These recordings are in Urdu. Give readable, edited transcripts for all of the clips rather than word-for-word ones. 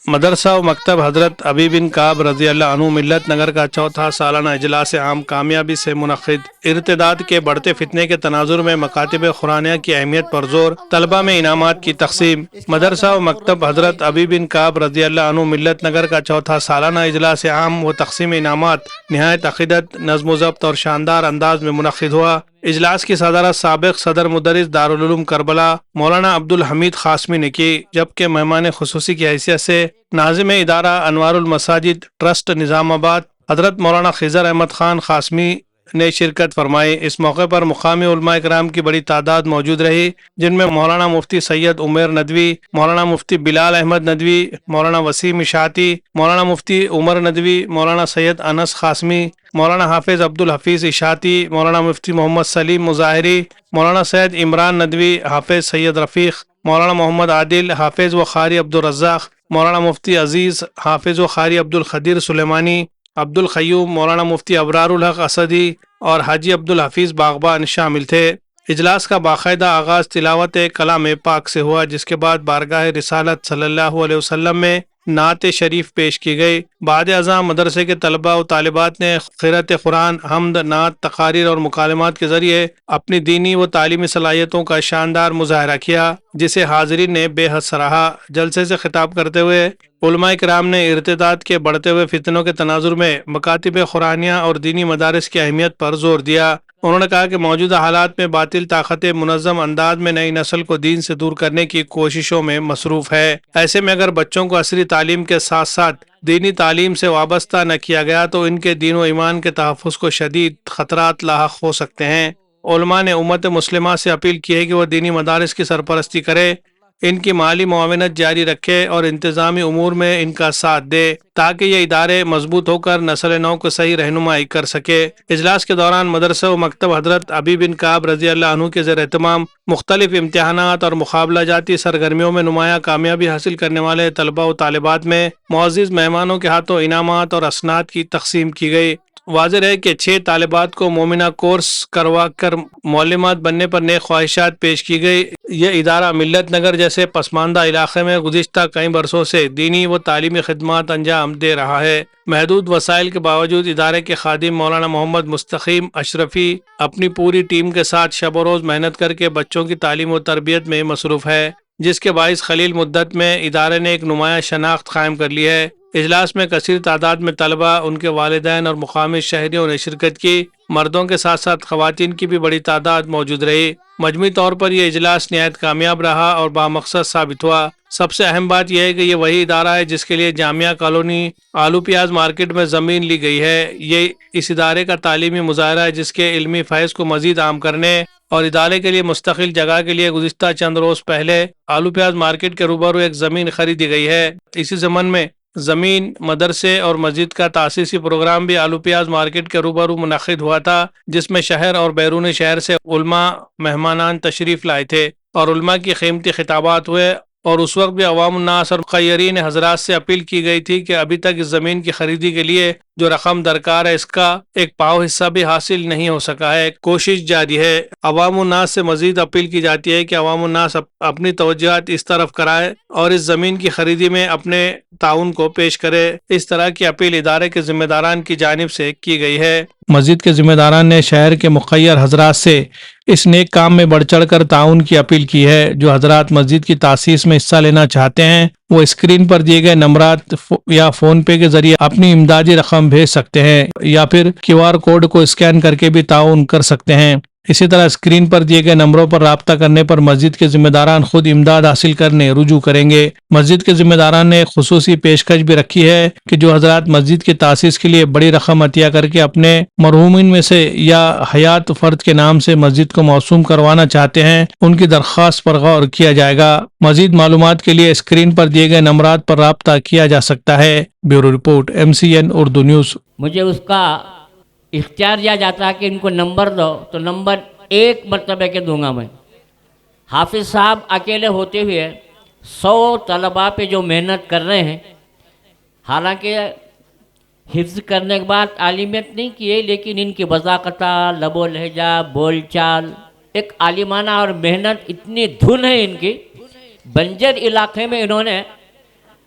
مدرسہ و مکتب حضرت ابی بن کعب رضی اللہ عنہ ملت نگر کا چوتھا سالانہ اجلاس عام کامیابی سے منعقد۔ ارتداد کے بڑھتے فتنے کے تناظر میں مکاتب قرآنیہ کی اہمیت پر زور، طلبہ میں انعامات کی تقسیم۔ مدرسہ و مکتب حضرت ابی بن کعب رضی اللہ عنہ ملت نگر کا چوتھا سالانہ اجلاس عام و تقسیم انعامات نہایت عقیدت، نظم و ضبط اور شاندار انداز میں منعقد ہوا۔ اجلاس کی صدارت سابق صدر مدرس دارالعلوم کربلا مولانا عبدالحمید قاسمی نے کی، جبکہ مہمان خصوصی کی حیثیت سے ناظم ادارہ انوار المساجد ٹرسٹ نظام آباد حضرت مولانا خضر احمد خان قاسمی نے شرکت فرمائی۔ اس موقع پر مقامی علماء کرام کی بڑی تعداد موجود رہی، جن میں مولانا مفتی سید عمیر ندوی، مولانا مفتی بلال احمد ندوی، مولانا وسیم اشاعتی، مولانا مفتی عمر ندوی، مولانا سید انس قاسمی، مولانا حافظ عبدالحفیظ اشاعتی، مولانا مفتی محمد سلیم مظاہری، مولانا سید عمران ندوی، حافظ سید رفیق، مولانا محمد عادل، حافظ و قاری عبدالرزاق، مولانا مفتی عزیز، حافظ و قاری عبدالقدیر سلیمانی، عبدالقیوم، مولانا مفتی ابرار الحق اسدی اور حاجی عبدالحفیظ باغبان شامل تھے۔ اجلاس کا باقاعدہ آغاز تلاوت کلام پاک سے ہوا، جس کے بعد بارگاہ رسالت صلی اللہ علیہ وسلم میں نعت شریف پیش کی گئی۔ بعد ازاں مدرسے کے طلباء و طالبات نے قرأت قرآن، حمد، نعت، تقاریر اور مکالمات کے ذریعے اپنی دینی و تعلیمی صلاحیتوں کا شاندار مظاہرہ کیا، جسے حاضرین نے بے حد سراہا۔ جلسے سے خطاب کرتے ہوئے علماء کرام نے ارتداد کے بڑھتے ہوئے فتنوں کے تناظر میں مکاتب قرآنیہ اور دینی مدارس کی اہمیت پر زور دیا۔ انہوں نے کہا کہ موجودہ حالات میں باطل طاقتیں منظم انداز میں نئی نسل کو دین سے دور کرنے کی کوششوں میں مصروف ہے۔ ایسے میں اگر بچوں کو عصری تعلیم کے ساتھ ساتھ دینی تعلیم سے وابستہ نہ کیا گیا تو ان کے دین و ایمان کے تحفظ کو شدید خطرات لاحق ہو سکتے ہیں۔ علماء نے امت مسلمہ سے اپیل کی ہے کہ وہ دینی مدارس کی سرپرستی کرے، ان کی مالی معاونت جاری رکھے اور انتظامی امور میں ان کا ساتھ دے، تاکہ یہ ادارے مضبوط ہو کر نسل نو کو صحیح رہنمائی کر سکے۔ اجلاس کے دوران مدرسہ و مکتب حضرت ابی بن کعب رضی اللہ عنہ کے زیر اہتمام مختلف امتحانات اور مقابلہ جاتی سرگرمیوں میں نمایاں کامیابی حاصل کرنے والے طلباء و طالبات میں معزز مہمانوں کے ہاتھوں انعامات اور اسناد کی تقسیم کی گئی۔ واضح ہے کہ 6 طالبات کو مومنہ کورس کروا کر معلمات بننے پر نیک خواہشات پیش کی گئی۔ یہ ادارہ ملت نگر جیسے پسماندہ علاقے میں گزشتہ کئی برسوں سے دینی و تعلیمی خدمات انجام دے رہا ہے۔ محدود وسائل کے باوجود ادارے کے خادم مولانا محمد مستقیم اشرفی اپنی پوری ٹیم کے ساتھ شب و روز محنت کر کے بچوں کی تعلیم و تربیت میں مصروف ہے، جس کے باعث قلیل مدت میں ادارے نے ایک نمایاں شناخت قائم کر لی ہے۔ اجلاس میں کثیر تعداد میں طلباء، ان کے والدین اور مقامی شہریوں نے شرکت کی۔ مردوں کے ساتھ ساتھ خواتین کی بھی بڑی تعداد موجود رہی۔ مجموعی طور پر یہ اجلاس نہایت کامیاب رہا اور بامقصد ثابت ہوا۔ سب سے اہم بات یہ ہے کہ یہ وہی ادارہ ہے جس کے لیے جامعہ کالونی آلو پیاز مارکیٹ میں زمین لی گئی ہے۔ یہ اس ادارے کا تعلیمی مظاہرہ ہے جس کے علمی فیض کو مزید عام کرنے اور ادارے کے لیے مستقل جگہ کے لیے گزشتہ چند روز پہلے آلو پیاز مارکیٹ کے روبرو ایک زمین خریدی گئی ہے۔ اسی ضمن میں زمین، مدرسے اور مسجد کا تاسیسی پروگرام بھی آلو پیاز مارکیٹ کے روبرو منعقد ہوا تھا، جس میں شہر اور بیرون شہر سے علماء مہمانان تشریف لائے تھے اور علماء کی قیمتی خطابات ہوئے، اور اس وقت بھی عوام الناس اور مخیرین حضرات سے اپیل کی گئی تھی کہ ابھی تک اس زمین کی خریدی کے لیے جو رقم درکار ہے اس کا ایک پاؤ حصہ بھی حاصل نہیں ہو سکا ہے۔ کوشش جاری ہے۔ عوام الناس سے مزید اپیل کی جاتی ہے کہ عوام الناس اپنی توجہات اس طرف کرائے اور اس زمین کی خریدی میں اپنے تعاون کو پیش کرے۔ اس طرح کی اپیل ادارے کے ذمہ داران کی جانب سے کی گئی ہے۔ مسجد کے ذمہ داران نے شہر کے مخیر حضرات سے اس نیک کام میں بڑھ چڑھ کر تعاون کی اپیل کی ہے۔ جو حضرات مسجد کی تاسیس میں حصہ لینا چاہتے ہیں وہ اسکرین پر دیے گئے نمبرات یا فون پے کے ذریعے اپنی امدادی رقم بھیج سکتے ہیں یا پھر QR کوڈ کو اسکین کر کے بھی تعاون کر سکتے ہیں۔ اسی طرح اسکرین پر دیے گئے نمبروں پر رابطہ کرنے پر مسجد کے ذمہ داران خود امداد حاصل کرنے رجوع کریں گے۔ مسجد کے ذمہ داران نے ایک خصوصی پیشکش بھی رکھی ہے کہ جو حضرات مسجد کی تاسیس کے لیے بڑی رقم عطیہ کر کے اپنے مرحومین میں سے یا حیات فرد کے نام سے مسجد کو موسوم کروانا چاہتے ہیں، ان کی درخواست پر غور کیا جائے گا۔ مزید معلومات کے لیے اسکرین پر دیے گئے نمبرات پر رابطہ کیا جا سکتا ہے۔ Bureau report MCN Urdu news. مجھے اس کا اختیار دیا جاتا ہے کہ ان کو نمبر دو تو نمبر 1 مرتبہ کے دوں گا میں۔ حافظ صاحب اکیلے ہوتے ہوئے 100 طلباء پہ جو محنت کر رہے ہیں، حالانکہ حفظ کرنے کے بعد عالمیت نہیں کیے، لیکن ان کی بذاقتہ، لب و لہجہ، بول چال، ایک عالمانہ اور محنت اتنی دھن ہے ان کی۔ بنجر علاقے میں انہوں نے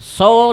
100